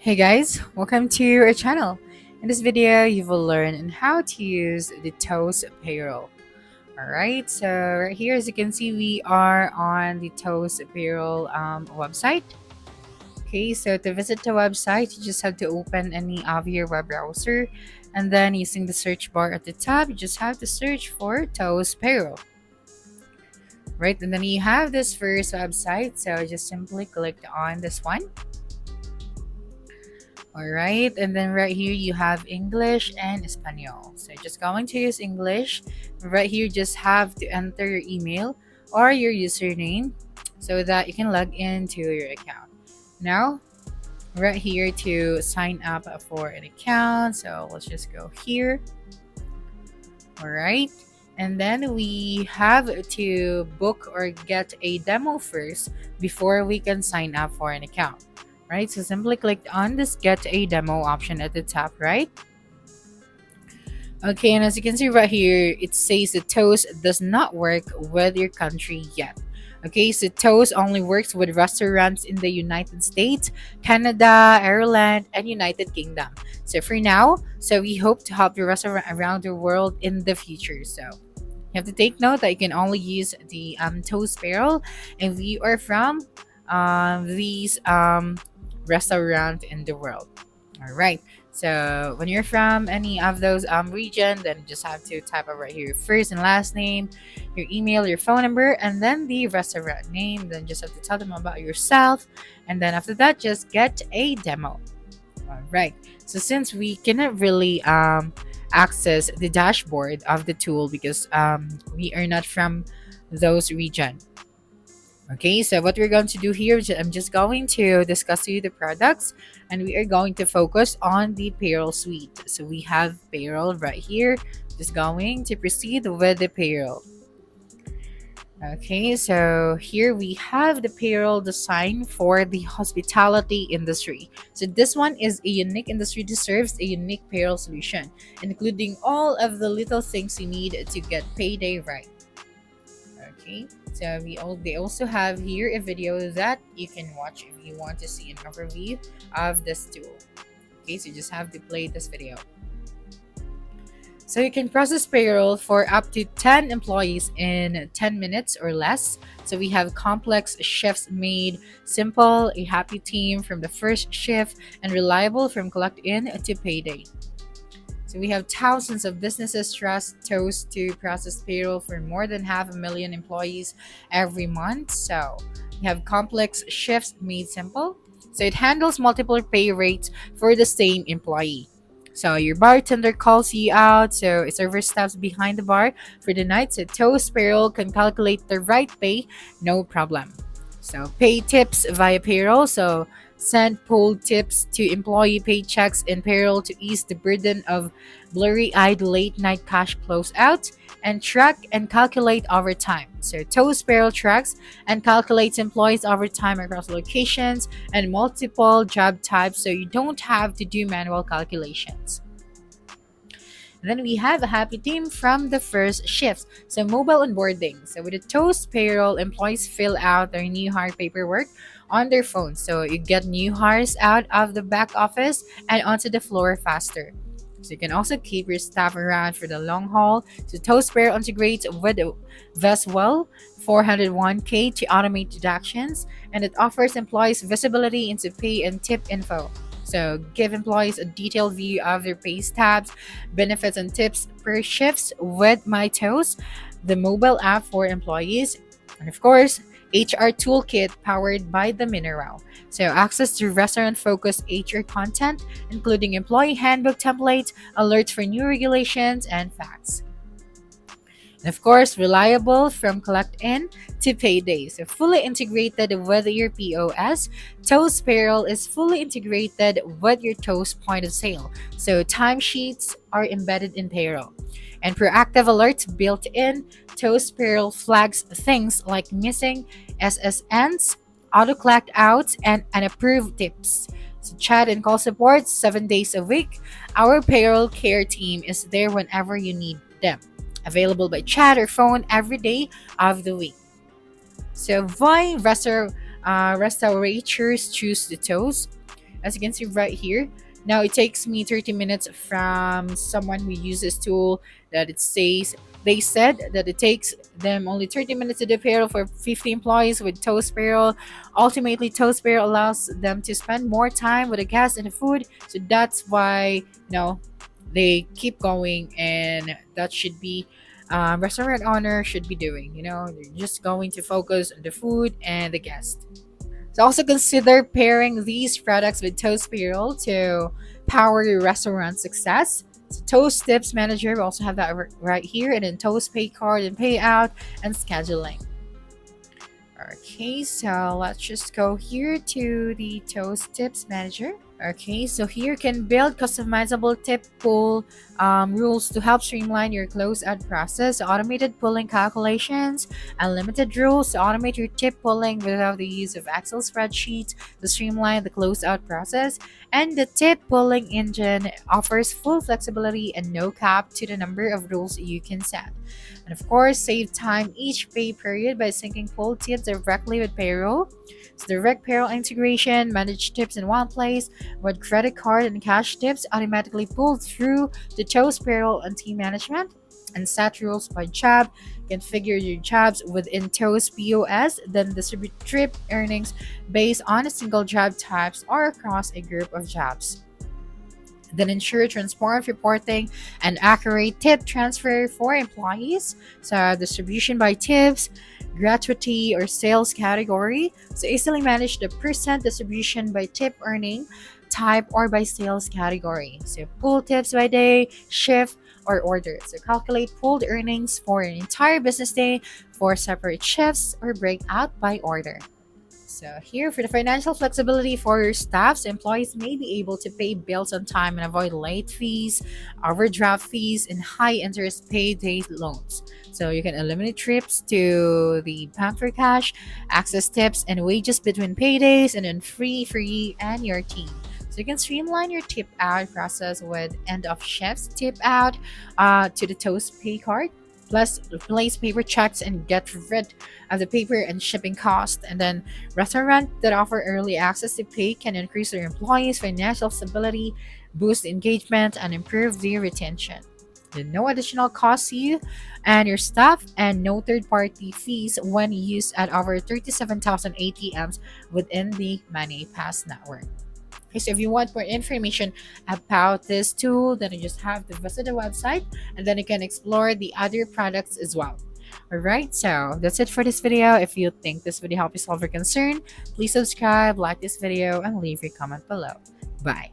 Hey guys, welcome to our channel. In this video, you will learn on how to use the Toast Payroll. Alright, so right here, as you can see, we are on the Toast Payroll website. Okay, so to visit the website, you just have to open any of your web browser, and then using the search bar at the top, you just have to search for Toast Payroll. Right, and then you have this first website, so just simply click on this one. All right, and then right here you have English and Espanol. So just going to use English. Right here, just have to enter your email or your username so that you can log into your account. Now, right here to sign up for an account. So let's just go here. All right. And then we have to book or get a demo first before we can sign up for an account. Right? So simply click on this get a demo option at the top right. Okay, and as you can see right here, it says the Toast does not work with your country yet. Okay, so Toast only works with restaurants in the United States, Canada, Ireland, and United Kingdom. So for now, so we hope to help the restaurant around the world in the future. So you have to take note that you can only use the Toast Payroll if you are from these restaurant in the world. All right. So when you're from any of those region, then you just have to type out right here your first and last name, your email, your phone number, and then the restaurant name. Then just have to tell them about yourself, and then after that, just get a demo. All right. So since we cannot really access the dashboard of the tool because we are not from those region. Okay, so what we're going to do here is I'm just going to discuss to you the products and we are going to focus on the payroll suite. So we have payroll right here. Just going to proceed with the payroll. Okay, so here we have the payroll design for the hospitality industry. So this one is a unique industry that serves a unique payroll solution, including all of the little things you need to get payday right. Okay, so they also have here a video that you can watch if you want to see an overview of this tool. Okay, so you just have to play this video. So you can process payroll for up to 10 employees in 10 minutes or less. So we have complex shifts made simple, a happy team from the first shift, and reliable from collect in to payday. So we have thousands of businesses trust Toast to process payroll for more than 500,000 employees every month. So we have complex shifts made simple. So it handles multiple pay rates for the same employee. So your bartender calls you out, so a server steps behind the bar for the night. So Toast Payroll can calculate the right pay, no problem. So pay tips via payroll. So send pooled tips to employee paychecks in payroll to ease the burden of blurry-eyed late-night cash closeout, and track and calculate overtime. So Toast Payroll tracks and calculates employees' overtime across locations and multiple job types, so you don't have to do manual calculations. And then we have a happy team from the first shifts. So mobile onboarding. So with the Toast Payroll, employees fill out their new hire paperwork on their phones. So you get new hires out of the back office and onto the floor faster. So you can also keep your staff around for the long haul. So Toast Payroll integrates with Veswell 401k to automate deductions, and it offers employees visibility into pay and tip info. So give employees a detailed view of their pay stubs, benefits, and tips per shifts with My Toast, the mobile app for employees, and of course, HR toolkit powered by the Mineral. So access to restaurant-focused HR content, including employee handbook templates, alerts for new regulations, and facts. And of course, reliable from collect in to payday. So fully integrated with your POS. Toast Payroll is fully integrated with your Toast point of sale. So timesheets are embedded in payroll. And proactive alerts built in. Toast Payroll flags things like missing SSNs, auto collect outs, and unapproved tips. So chat and call support 7 days a week. Our payroll care team is there whenever you need them. Available by chat or phone every day of the week. So why restaurateurs choose the Toast? As you can see right here, now it takes me 30 minutes from someone who uses tool that it says they said that it takes them only 30 minutes to do payroll for 50 employees with Toast Payroll. Ultimately, Toast Payroll allows them to spend more time with the guests and the food. So that's why, they keep going, and that should be restaurant owner should be doing. They're just going to focus on the food and the guest. So also consider pairing these products with Toast Payroll to power your restaurant success. So Toast Tips Manager, we also have that right here, and then Toast Pay Card and Payout and Scheduling. Okay, so let's just go here to the Toast Tips Manager. Okay, so here you can build customizable tip pool rules to help streamline your closeout process, automated pulling calculations, unlimited rules to automate your tip pulling without the use of Excel spreadsheets to streamline the closeout process. And the tip pulling engine offers full flexibility and no cap to the number of rules you can set. And of course, save time each pay period by syncing pull tips directly with payroll. So direct payroll integration, manage tips in one place, with credit card and cash tips automatically pulled through the Toast Payroll and team management, and set rules by job. Configure your jobs within Toast POS, then distribute trip earnings based on a single job types or across a group of jobs. Then ensure transparent reporting and accurate tip transfer for employees. So distribution by tips, gratuity or sales category. So easily manage the percent distribution by tip earning type or by sales category. So pool tips by day, shift, or order. So calculate pooled earnings for an entire business day for separate shifts or break out by order. So here for the financial flexibility for your staff, so employees may be able to pay bills on time and avoid late fees, overdraft fees, and high interest payday loans. So you can eliminate trips to the bank for cash, access tips and wages between paydays, and then free and your team. So you can streamline your tip out process with end of shifts tip out to the Toast Pay card. Plus, replace paper checks and get rid of the paper and shipping cost. And then, restaurants that offer early access to pay can increase their employees' financial stability, boost engagement, and improve their retention. Then no additional cost to you and your staff, and no third-party fees when used at over 37,000 ATMs within the MoneyPass network. Okay, so if you want more information about this tool, then you just have to visit the website, and then you can explore the other products as well. Alright, so that's it for this video. If you think this video helped you solve your concern, please subscribe, like this video, and leave your comment below. Bye.